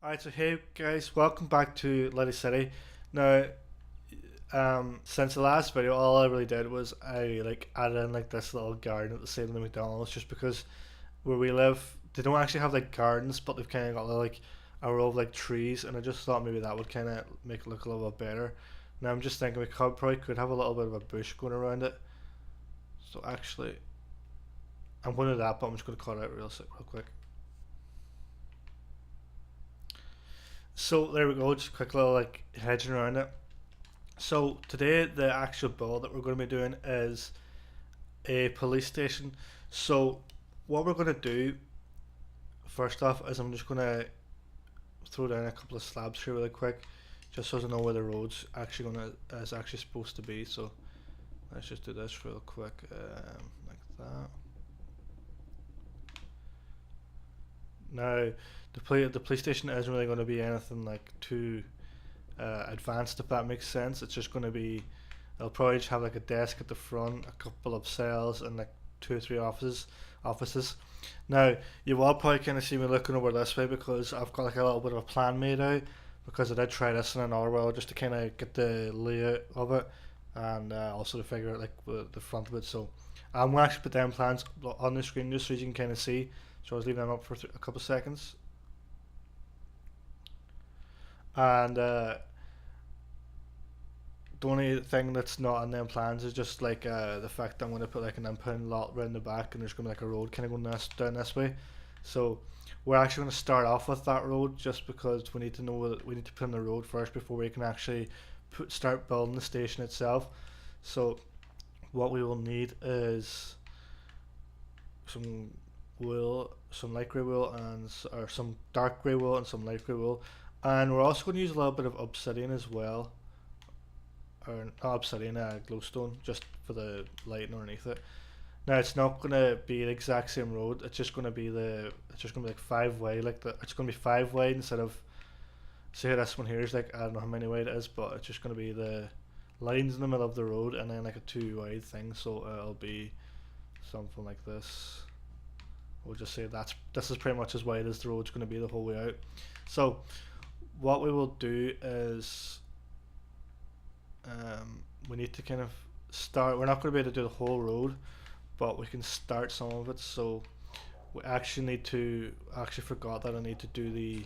Alright, so hey guys, welcome back to Litty City. Now, since the last video, all I really did was I added in this little garden at the side of the McDonald's, just because where we live, they don't actually have gardens, but they've kind of got a row of trees, and I just thought maybe that would kind of make it look a little bit better. Now I'm just thinking probably could have a little bit of a bush going around it. So actually, I'm going to do that, but I'm just going to cut it out real quick. So there we go, just a quick little hedging around it. So today the actual build that we're going to be doing is a police station. So what we're going to do first off is I'm just going to throw down a couple of slabs here really quick, just so I know where the road's actually is actually supposed to be. So let's just do this real quick, like that. Now the police station isn't really going to be anything too advanced, if that makes sense. It's just going to be, they'll probably just have a desk at the front, a couple of cells, and two or three offices. Now you will probably kind of see me looking over this way, because I've got a little bit of a plan made out, because I did try this in another world just to kind of get the layout of it, and also to figure out the front of it. So I'm going to actually put down plans on the screen just so you can kind of see. So I was leaving them up for a couple of seconds. And the only thing that's not on them plans is just the fact that I'm going to put an impound lot around the back, and there's going to be a road kind of going down this way. So we're actually going to start off with that road, just because we need to know what we need to put in the road first before we can actually start building the station itself. So what we will need is some wool, some light grey wool, or some dark grey wool and some light grey wool, and we're also going to use a little bit of obsidian as well, or not obsidian, glowstone, just for the lighting underneath it. Now it's not going to be the exact same road. It's just going to be five way, it's going to be five wide instead of, say this one here is I don't know how many wide it is, but it's just going to be the lines in the middle of the road and then a 2 wide thing. So it'll be something like this. We'll just say this is pretty much as wide as the road's going to be the whole way out. So what we will do is we need to kind of start. We're not going to be able to do the whole road, but we can start some of it. So we actually need to, forgot that I need to do the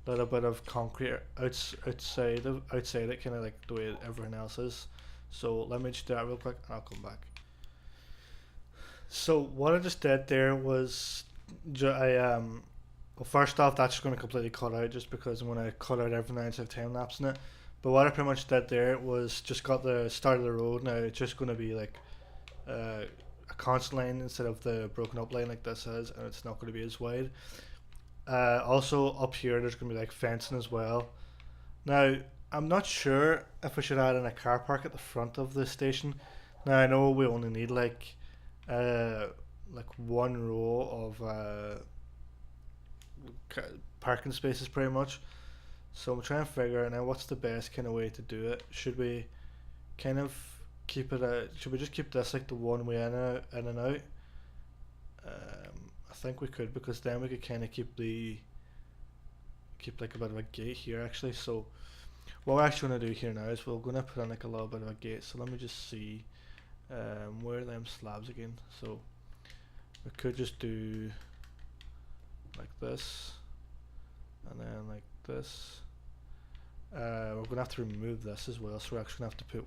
little bit of concrete outside it, kind of the way everything else is. So let me just do that real quick and I'll come back. So what I just did there was well, first off, that's just going to completely cut out, just because I'm going to cut out everything instead of time lapsing it. But what I pretty much did there was just got the start of the road. Now it's just going to be a constant line instead of the broken up line like this is, and it's not going to be as wide. Also up here there's going to be fencing as well. Now I'm not sure if we should add in a car park at the front of the station. Now I know we only need one row of parking spaces pretty much. So I'm trying to figure out now what's the best kind of way to do it. Should we kind of keep it should we just keep this the one way in and out? I think we could, because then we could kind of keep a bit of a gate here actually. So what we're actually going to do here now is we're going to put in a little bit of a gate. So let me just see where are them slabs again. So we could just do like this, and then like this. We're gonna have to remove this as well, so we're actually gonna have to put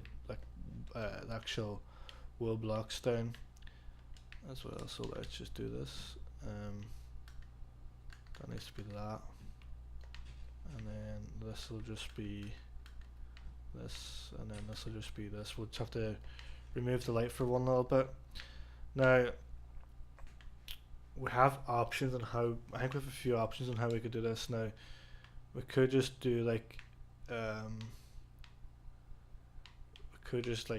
the actual wool blocks down as well. So let's just do this. That needs to be that, and then this will just be this, and then this will just be this. We'll just have to remove the light for one little bit. Now we have options on how, I think we have a few options on how we could do this. Now we could just do we could just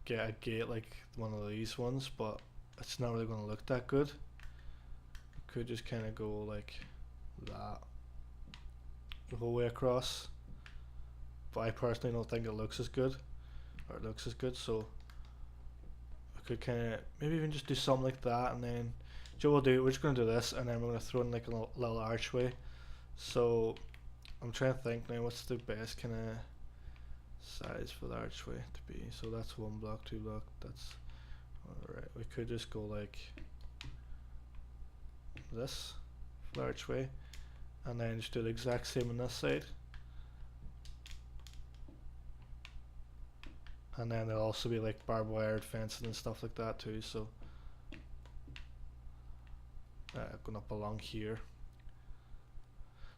get a gate like one of these ones, but it's not really going to look that good. We could just kind of go like that the whole way across, but I personally don't think it looks as good, so I could kind of maybe even just do something like that, and then we're just going to do this, and then we're going to throw in a little archway. So I'm trying to think now what's the best kind of size for the archway to be. So that's 1 block, 2 block, that's alright. We could just go like this for the archway, and then just do the exact same on this side. And then there'll also be like barbed wired fencing and stuff like that too, so going up along here.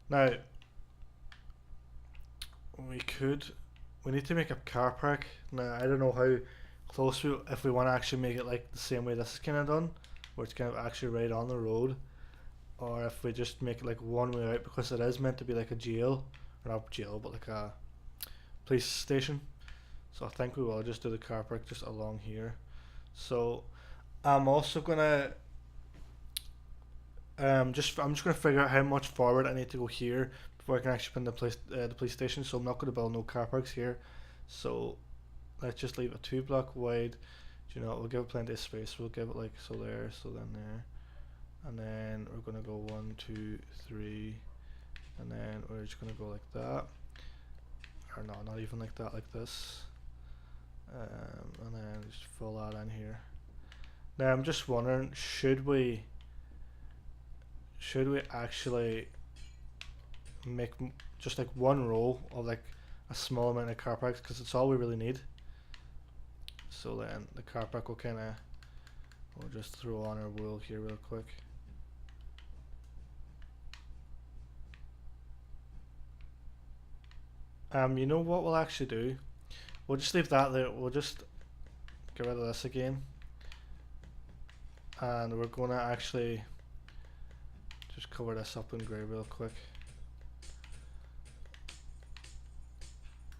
Now we need to make a car park. Now I don't know how close if we want to actually make it like the same way this is kind of done, where it's kind of actually right on the road, or if we just make it like one way out, because it is meant to be like a jail, or not jail, but like a police station. So I think we will just do the car park just along here. So I'm also gonna I'm just gonna figure out how much forward I need to go here before I can actually put in the police station. So I'm not gonna build no car parks here. So let's just leave it 2 block wide. Do you know what? We'll give it plenty of space. We'll give it like so there, so then there, and then we're gonna go 1, 2, 3, and then we're just gonna go like that, or no, not even like that, like this. And then just fill that in here. Now I'm just wondering, should we actually make just like one row of like a small amount of car parks, because it's all we really need. So then the car park will we'll just throw on our wool here real quick. You know what we'll actually do? We'll just leave that there. We'll just get rid of this again, and we're gonna actually just cover this up in grey real quick.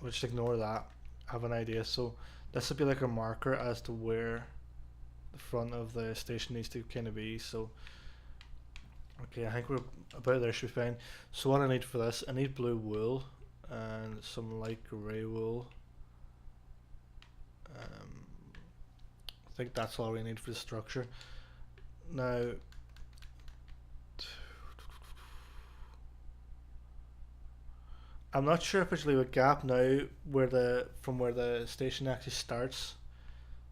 We'll just ignore that. I have an idea. So this will be like a marker as to where the front of the station needs to kind of be. So okay, I think we're about there, should be fine. So what I need for this, I need blue wool and some light grey wool. I think that's all we need for the structure. Now I'm not sure if I should leave a gap now from where the station actually starts.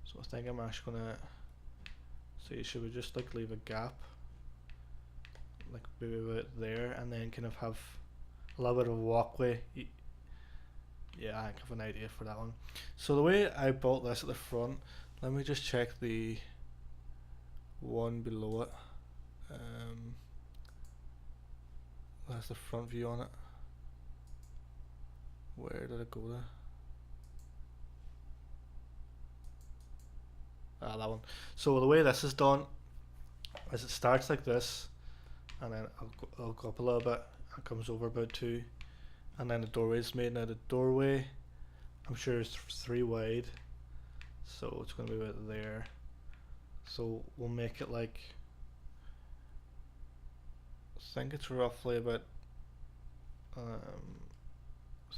So I think I'm actually gonna see, should we just like leave a gap like maybe about there, and then kind of have a little bit of a walkway. Yeah, I have an idea for that one. So the way I built this at the front, let me just check the one below it. That's the front view on it. Where did it go there? Ah, that one. So the way this is done is it starts like this, and then I'll go up a little bit, and comes over about 2, and then the doorway is made. Now the doorway, I'm sure is 3 wide, so it's going to be about there. So we'll make it like, I think it's roughly about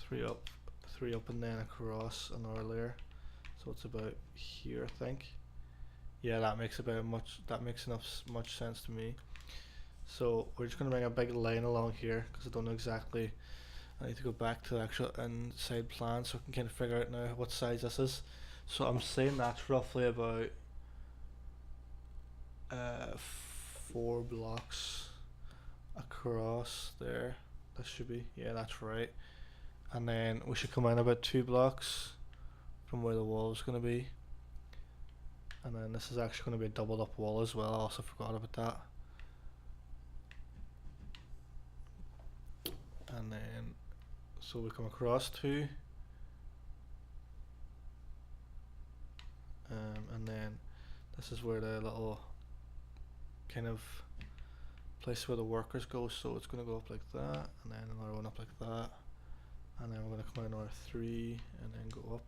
3 up and then across another layer. So it's about here, I think. Yeah, that makes much sense to me. So we're just going to bring a big line along here, because I don't know exactly. I need to go back to the actual inside plan so I can kind of figure out now what size this is. So I'm saying that's roughly about 4 blocks across there. This should be, yeah, that's right. And then we should come in about 2 blocks from where the wall is going to be. And then this is actually going to be a doubled up wall as well. I also forgot about that. And then, so we come across 2. And then this is where the little kind of place where the workers go. So it's going to go up like that, and then another one up like that. And then we're going to come out another 3 and then go up,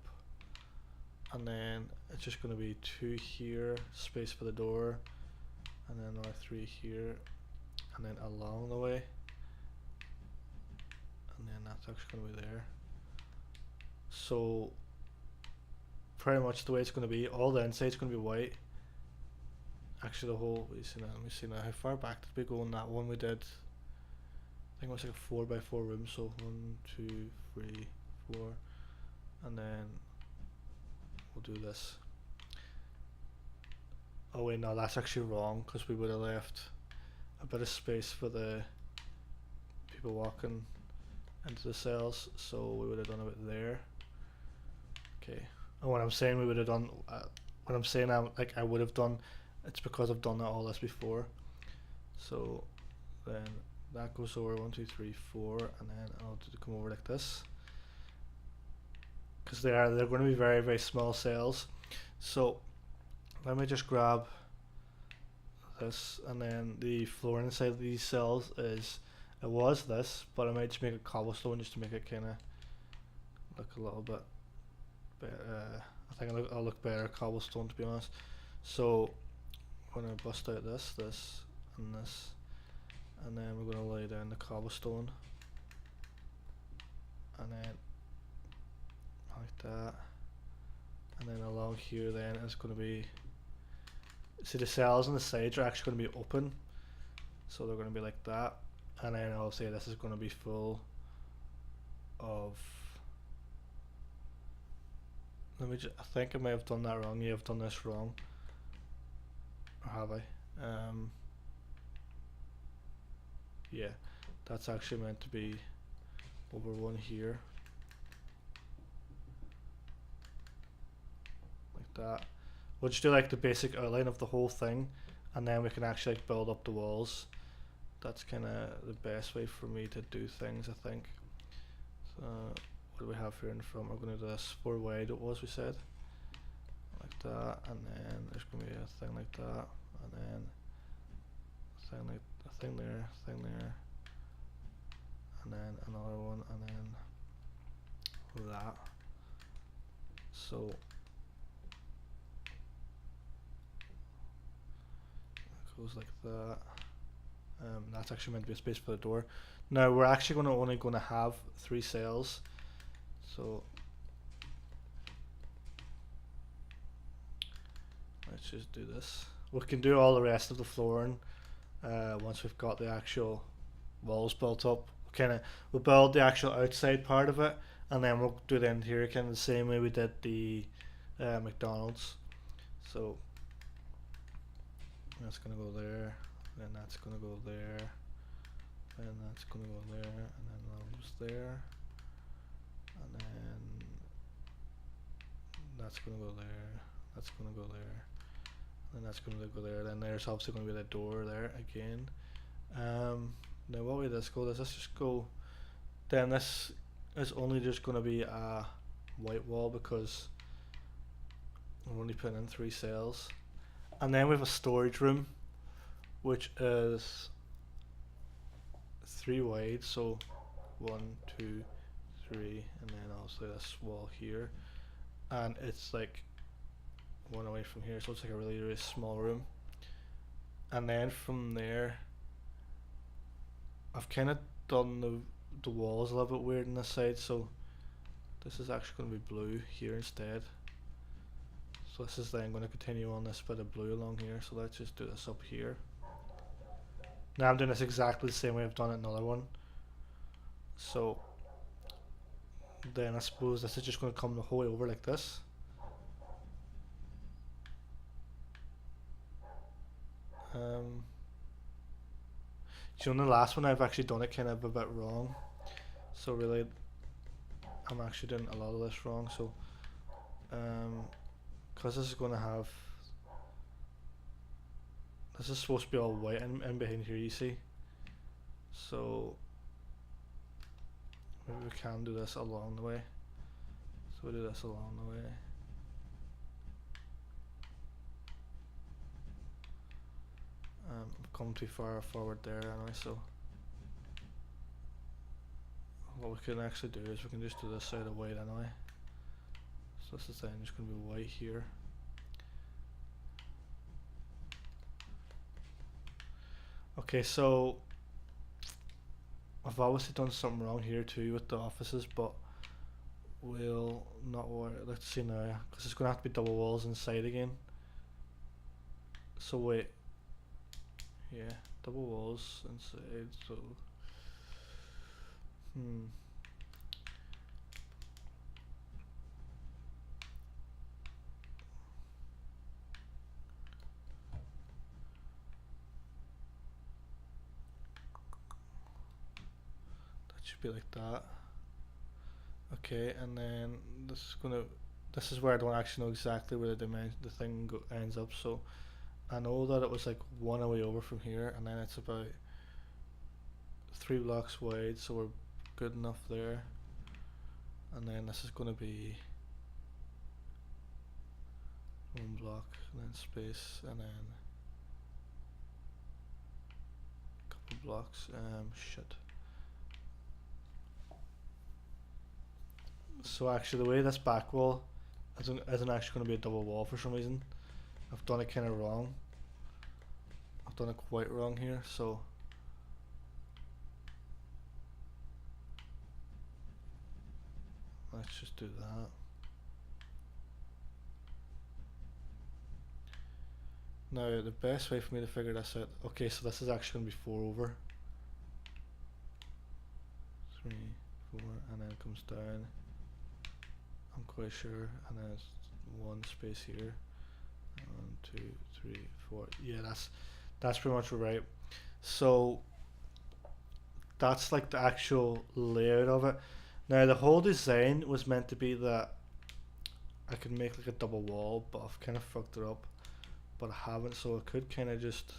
and then it's just going to be 2 here, space for the door, and then another 3 here, and then along the way, and then that's actually going to be there. So pretty much the way it's going to be, all the inside's going to be white. Actually the whole, let me see now, how far back did we go on that one? We did, I think it was like a 4x4 room, so 1, 2, 3, 4, and then we'll do this. Oh wait, no, that's actually wrong, because we would have left a bit of space for the people walking into the cells, so we would have done it there. Okay, and what I'm saying we would have done, what I'm saying I would have done, it's because I've done all this before. So then that goes over 1, 2, 3, 4, and then I'll come over like this, because they're going to be very, very small cells. So let me just grab this, and then the floor inside of these cells is, it was this, but I might just make it cobblestone just to make it kind of look a little bit better. I think I'll look better cobblestone, to be honest. So I'm going to bust out this, and this, and then we're going to lay down the cobblestone, and then like that, and then along here then it's going to be, see the cells on the sides are actually going to be open, so they're going to be like that, and then I'll say this is going to be full of, I think I may have done that wrong. Yeah, I've done this wrong, or have I? Yeah, that's actually meant to be over one here, like that. We'll just do like the basic outline of the whole thing, and then we can actually like build up the walls. That's kind of the best way for me to do things, I think. So what do we have here in front? We're going to do this 4 wide, it was, we said, like that, and then there's going to be a thing like that, and then a thing there, and then another one, and then that. So it goes like that. That's actually meant to be a space for the door. Now we're actually only going to have 3 cells, so let's just do this. We can do all the rest of the flooring once we've got the actual walls built up. We'll build the actual outside part of it, and then we'll do the interior kind of the same way we did the McDonald's. So that's gonna go there, then that's gonna go there, and that's gonna go there, and then those there, and then that's gonna go there, that's gonna go there, and that's gonna go there. Then there's obviously gonna be the door there again. Now what way this go? Let's just go. Then this is only just gonna be a white wall because we're only putting in 3 cells. And then we have a storage room, which is 3 wide, so 1, 2, 3, and then also this wall here, and it's like 1 away from here, so it's like a really, really small room. And then from there, I've kind of done the walls a little bit weird on this side, so this is actually going to be blue here instead. So this is then going to continue on this bit of blue along here, so let's just do this up here. Now I'm doing this exactly the same way I've done it in another one. So then I suppose this is just going to come the whole way over like this. So in the last one I've actually done it kind of a bit wrong. So really I'm actually doing a lot of this wrong. So because this is going to have, this is supposed to be all white in behind here, you see. So maybe we can do this along the way. So we do this along the way. I've come too far forward there anyway, so what we can actually do is we can just do this side of white anyway. So this is then just going to be white here. Okay, so I've obviously done something wrong here too with the offices, but we'll not worry. Let's see now, because it's going to have to be double walls inside again. So wait, yeah, double walls inside. So Hmm. That should be like that. Okay, and then this is where I don't actually know exactly where the thing ends up. So I know that it was like one away over from here, and then it's about 3 blocks wide, so we're good enough there. And then this is going to be 1 block, and then space, and then a couple blocks. Shit. So actually, the way this back wall isn't actually going to be a double wall for some reason. I've done it kind of wrong. I've done it quite wrong here, so let's just do that. Now, the best way for me to figure this out, okay, so this is actually going to be 4 over. 3, 4, and then it comes down. I'm quite sure, and then it's 1 space here. 1, 2, 3, 4. Yeah, that's pretty much right. So that's like the actual layout of it. Now the whole design was meant to be that I could make like a double wall, but I've kind of fucked it up. But I haven't, so I could kind of just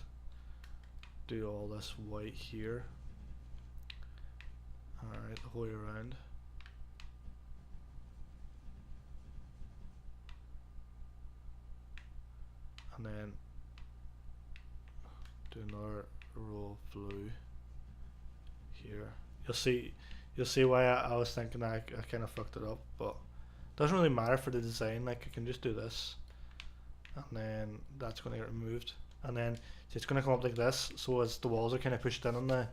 do all this white here. Alright, the whole way around. And then do another row of blue here. You'll see why I was thinking I kind of fucked it up, but it doesn't really matter for the design. Like I can just do this, and then that's going to get removed, and then it's going to come up like this. So as the walls are kind of pushed in on the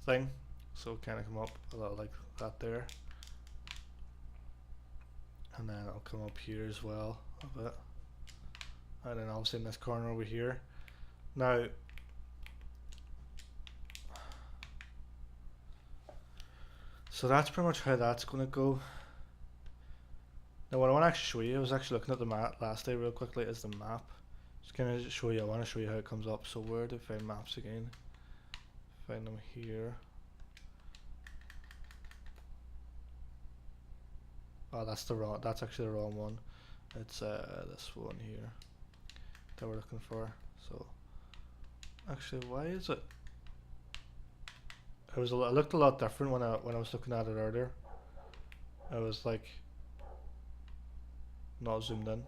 thing, so kind of come up a little like that there, and then I'll come up here as well a bit. And then obviously in this corner over here. Now, so that's pretty much how that's going to go. Now what I want to actually show you, I was actually looking at the map last day real quickly, is the map. Just kind of show you, I want to show you how it comes up. So where do I find maps again? Find them here. Oh, that's actually the wrong one. It's this one here that we're looking for. So actually, why is it? It looked a lot different when I was looking at it earlier. I was like not zoomed in.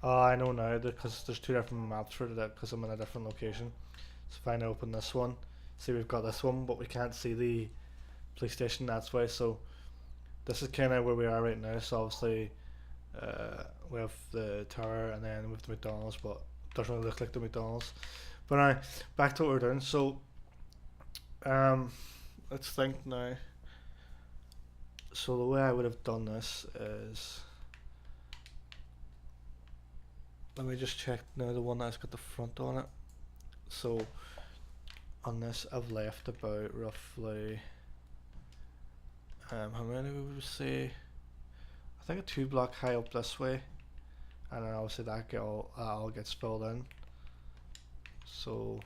Oh, I know now, because there's 2 different maps for that, because I'm in a different location. So if I now open this one, see we've got this one, but we can't see the police station, that's why. So this is kind of where we are right now. So obviously we have the tower, and then we have the McDonald's, but it doesn't really look like the McDonald's. But anyway, back to what we're doing. So let's think now. So the way I would have done this is, let me just check now the one that's got the front on it. So on this I've left about roughly how many would we say? I think a 2 block high up this way, and then obviously that all gets filled in. So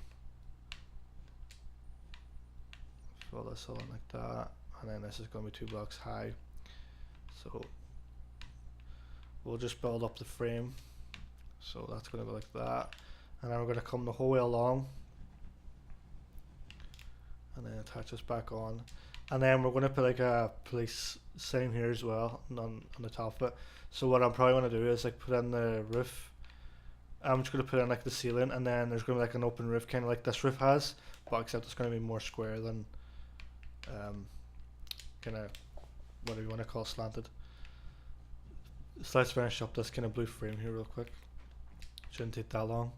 fill this all in like that, and then this is going to be 2 blocks high. So we'll just build up the frame. So that's going to go like that, and then we're going to come the whole way along, and then attach this back on, and then we're going to put like a police sign here as well on the top of it. So what I'm probably going to do is like put in the roof. I'm just going to put in like the ceiling, and then there's going to be like an open roof, kind of like this roof has, but except it's going to be more square than kind of whatever you want to call slanted. So let's finish up this kind of blue frame here real quick. Shouldn't take that long.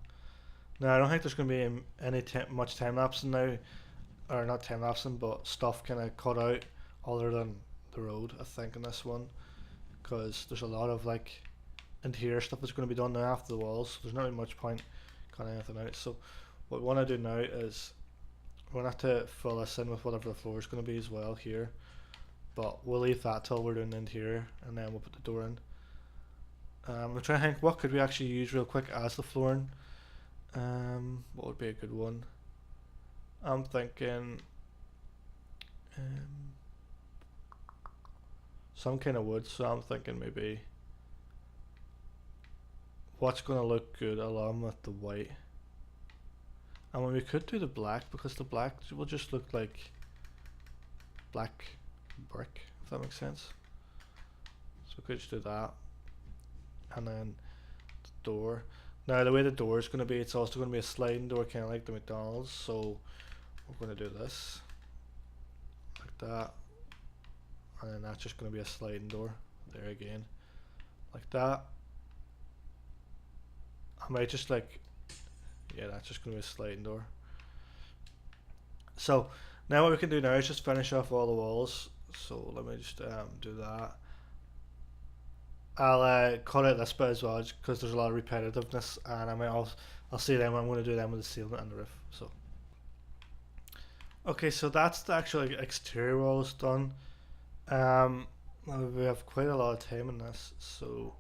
Now I don't think there's going to be any much time lapsing now, or not time lapsing, but stuff kind of cut out other than the road, I think, in this one, because there's a lot of like interior stuff that's going to be done now after the walls. So there's not really much point cut anything out. So what we want to do now is we're going to have to fill this in with whatever the floor is going to be as well here, but we'll leave that till we're doing the interior, and then we'll put the door in. I'm trying to think, what could we actually use real quick as the flooring? What would be a good one? I'm thinking some kind of wood, so I'm thinking maybe what's going to look good along with the white. And when we could do the black, because the black will just look like black brick, if that makes sense. So we could just do that. And then the door. Now the way the door is going to be, it's also going to be a sliding door, kind of like the McDonald's. So we're going to do this like that, and then that's just going to be a sliding door there again, like that. I might just like, yeah, that's just going to be a sliding door. So now what we can do now is just finish off all the walls. So let me just do that. I'll cut out this bit as well, just because there's a lot of repetitiveness, and I'll see them. I'm going to do them with the ceiling and the roof. So okay, so that's the actual exterior walls done. We have quite a lot of time in this, so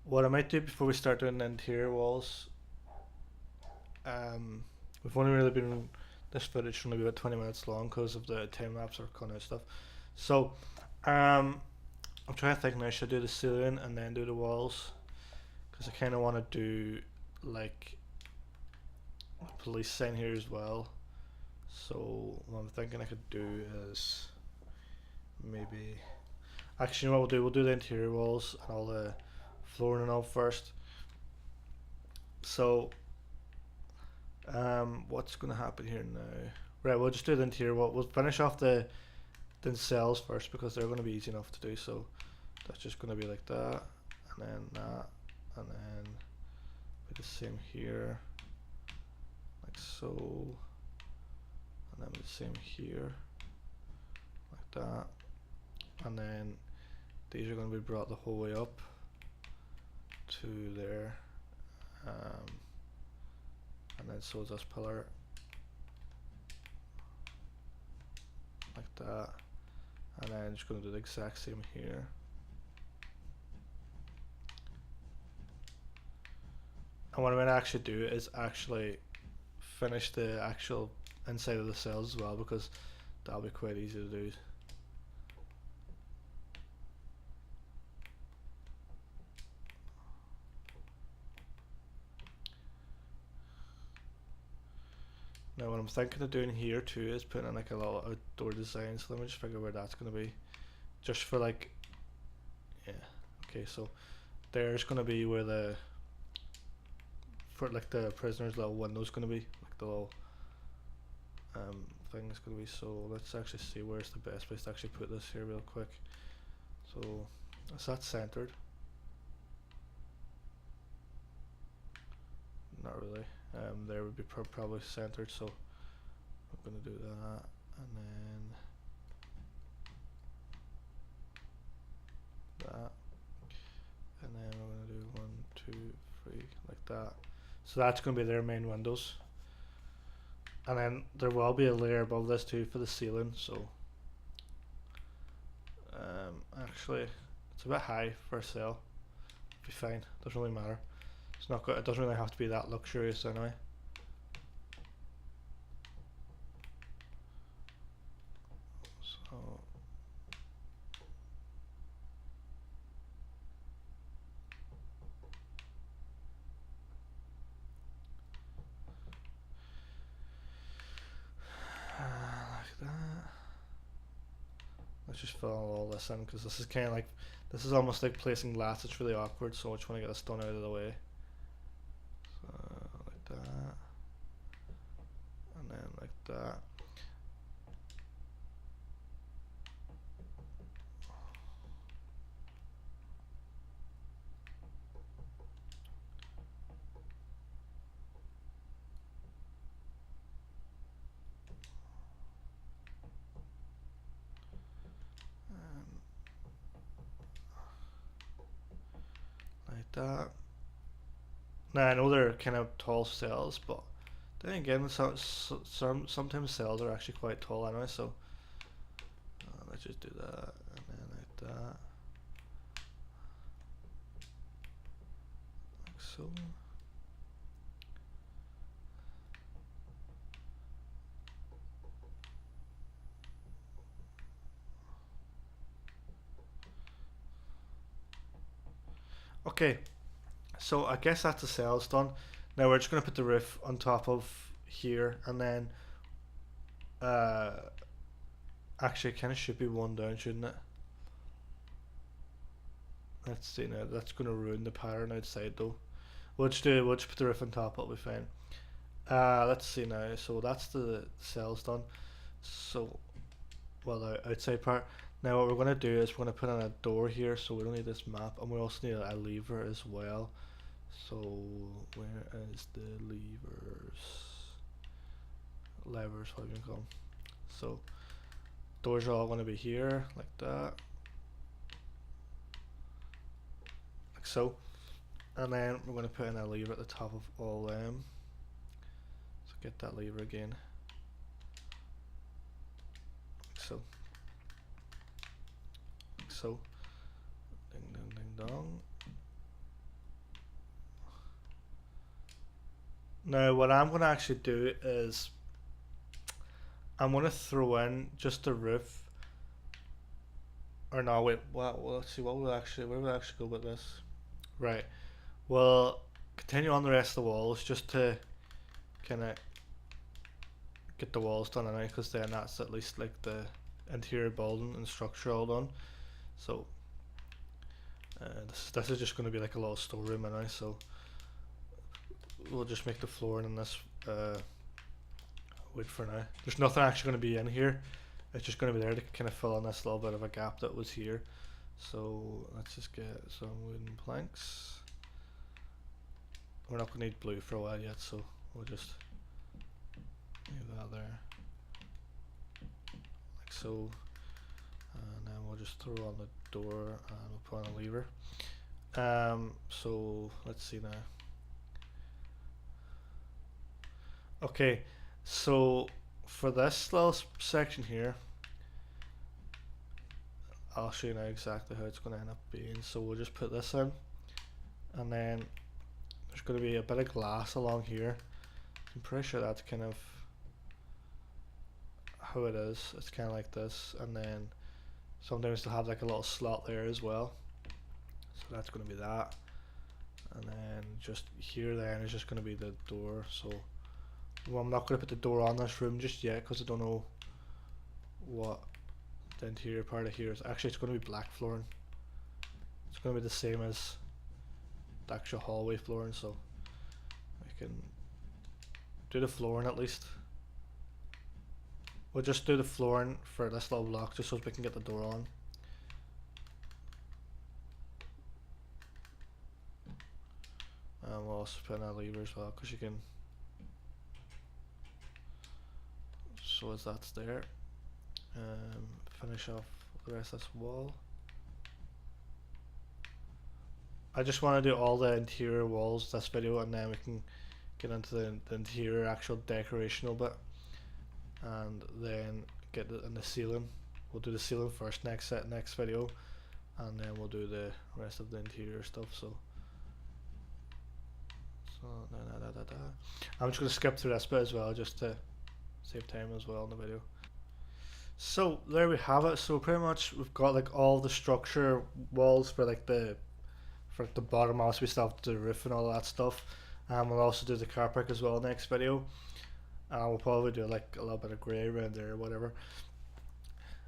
what I might do before we start doing the interior walls, we've only really been, this footage should only be about 20 minutes long because of the time lapse or cutting out stuff. So I'm trying to think now, should I do the ceiling and then do the walls? Because I kind of want to do like a police sign here as well. So what I'm thinking I could do is maybe, actually, you know what we'll do the interior walls and all the flooring and all first. So what's going to happen here now? Right, we'll just do the interior wall. We'll finish off the cells first because they're going to be easy enough to do. So that's just going to be like that, and then that, and then do the same here, like so, and then the same here, like that, and then these are going to be brought the whole way up to there, and then so is this pillar, like that, and then just going to do the exact same here. And what I'm going to actually do is actually finish the actual inside of the cells as well, because that'll be quite easy to do. Now what I'm thinking of doing here too is putting in like a little outdoor design, so let me just figure where that's going to be, just for like, yeah, okay, so there's going to be where the, for like the prisoner's little window's going to be, like the little thing is going to be. So let's actually see where's the best place to actually put this here real quick. So is that centered? Not really. There would be probably centered, so I'm going to do that, and then that, and then I'm going to do 1, 2, 3 like that. So that's going to be their main windows, and then there will be a layer above this too for the ceiling. So actually it's a bit high for a cell, it'll be fine, doesn't really matter. It's not good, it doesn't really have to be that luxurious anyway. So like that. Let's just fill all this in, because this is kind of like, this is almost like placing glass. It's really awkward, so I just want to get this done out of the way. So like that, and then like that. Like that. Now I know they're kind of tall cells, but then again, sometimes cells are actually quite tall anyway. So let's just do that, and then like that, like so. Okay, so I guess that's the cells done. Now we're just gonna put the roof on top of here, and then actually it kind of should be one down, shouldn't it? Let's see now. That's gonna ruin the pattern outside though. We'll just put the roof on top. It'll be fine. Let's see now. So that's the cells done. So, well, the outside part. Now what we're gonna do is we're gonna put in a door here, so we don't need this map, and we also need a lever as well. So where is the levers, what you call them? So doors are all going to be here like that, like so, and then we're going to put in a lever at the top of all them. So get that lever again, like so, like so, ding ding ding dong. Now what I'm going to actually do is I'm going to throw in just the roof, or no wait, well let's see, where would I actually go with this? Right, well, continue on the rest of the walls just to kind of get the walls done anyway, because then that's at least like the interior building and structure all done. So this is just going to be like a little storeroom anyway, so we'll just make the flooring in this wood for now. There's nothing actually going to be in here. It's just going to be there to kind of fill in this little bit of a gap that was here. So let's just get some wooden planks. We're not going to need blue for a while yet, so we'll just leave that there, like so. And then we'll just throw on the door and we'll put on a lever. So let's see now. Okay, so for this little section here, I'll show you now exactly how it's going to end up being. So we'll just put this in, and then there's going to be a bit of glass along here. I'm pretty sure that's kind of how it is. It's kind of like this, and then sometimes they'll have like a little slot there as well. So that's going to be that, and then just here then is just going to be the door. So well, I'm not going to put the door on this room just yet because I don't know what the interior part of here is. Actually, it's going to be black flooring. It's going to be the same as the actual hallway flooring, so I can do the flooring at least. We'll just do the flooring for this little block just so we can get the door on. And we'll also put in a lever as well because you can. So as that's there, finish off the rest of this wall. I just want to do all the interior walls this video, and then we can get into the interior actual decorational bit, and then get in the ceiling. We'll do the ceiling first next video, and then we'll do the rest of the interior stuff. So I'm just going to skip through this bit as well just to save time as well in the video. So there we have it. So pretty much we've got like all the structure walls for like the bottom. Also we still have to do the roof and all that stuff, and we'll also do the car park as well next video, and we'll probably do like a little bit of grey around there or whatever.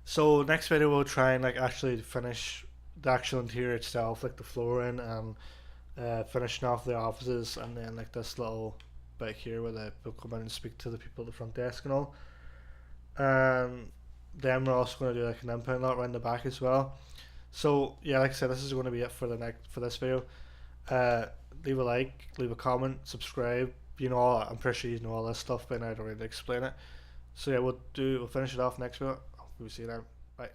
So next video we'll try and like actually finish the actual interior itself, like the flooring, and finishing off the offices, and then like this little bit here where they'll come in and speak to the people at the front desk and all. Then we're also going to do like an input lot around the back as well. So yeah, like I said, this is going to be it for this video. Leave a like, leave a comment, subscribe. You know, I'm pretty sure you know all this stuff by now. I don't really explain it. So yeah, we'll finish it off next video. We'll see you then. Bye.